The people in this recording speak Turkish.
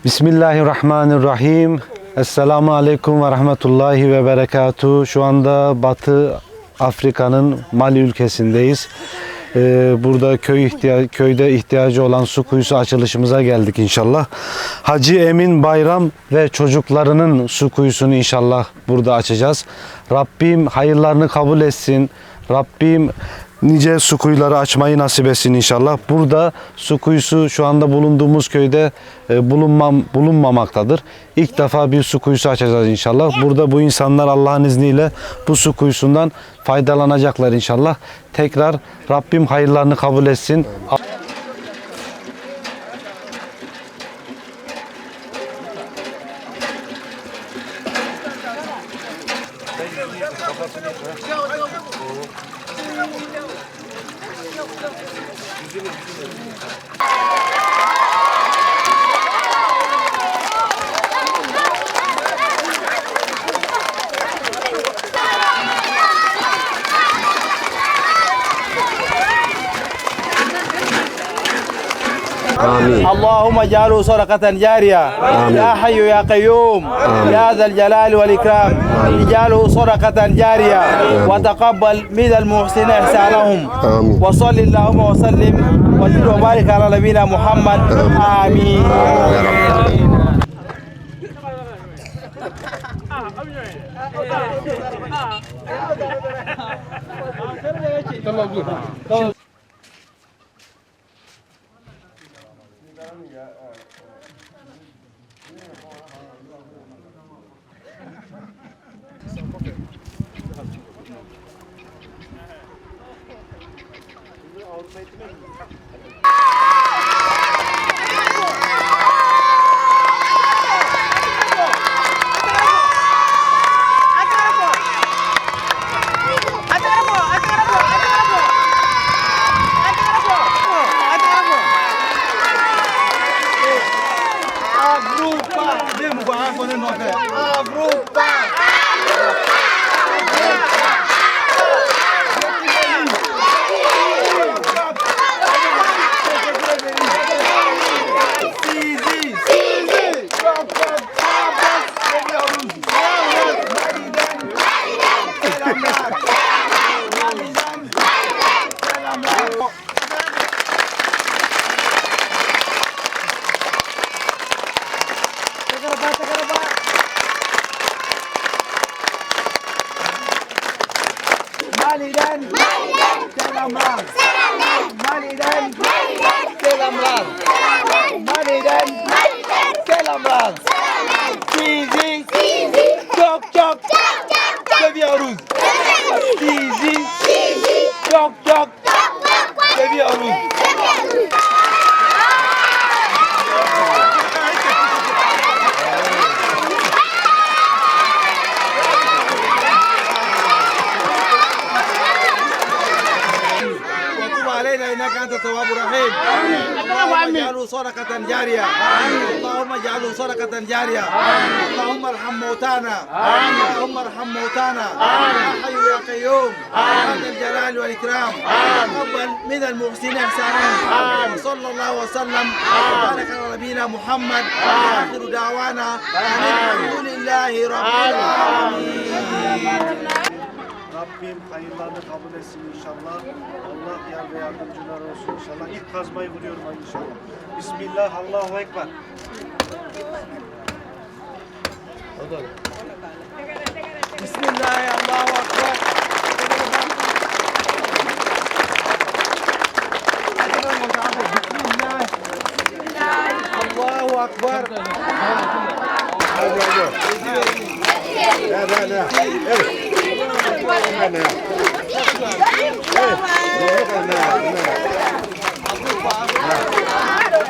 Bismillahirrahmanirrahim. Esselamu Aleyküm ve Rahmetullahi ve Berekatuhu. Şu anda Batı Afrika'nın Mali ülkesindeyiz. Burada köyde ihtiyacı olan su kuyusu açılışımıza geldik inşallah. Hacı Emin Bayram ve çocuklarının su kuyusunu inşallah burada açacağız. Rabbim hayırlarını kabul etsin. Rabbim nice su kuyuları açmayı nasip etsin inşallah. Burada su kuyusu şu anda bulunduğumuz köyde bulunmamaktadır. İlk defa bir su kuyusu açacağız inşallah. Burada bu insanlar Allah'ın izniyle bu su kuyusundan faydalanacaklar inşallah. Tekrar Rabbim hayırlarını kabul etsin. اللهم اجعله صدقة جارية يا حي يا قيوم يا ذا الجلال والإكرام اجعله صدقة جارية وتقبل من المحسنين إحسانهم وصل اللهم وسلم وزد وبارك على نبينا محمد آمين. Mali'den selamlar. Mali'den selamlar. Mali'den selamlar. Sizi çok seviyoruz. Sizi çok seviyoruz. إنك أنت التواب الرحيم. اللهم اجعله صدقة جارية. اللهم اجعله صدقة جارية. اللهم ارحم موتانا. اللهم ارحم موتانا. يا حي يا قيوم يا ذا الجلال والإكرام تقبل من المحسنين إحسانهم وصلى الله وسلم وبارك على نبينا محمد آخر دعوانا الحمد لله رب العالمين. Rabbim hayırlarını kabul etsin inşallah. Allah yar ve yardımcılar olsun inşallah. İlk kazmayı vuruyorum inşallah. Bismillah, Allahu Ekber. Bismillah, Allahu Ekber. Allahu Ekber. aduna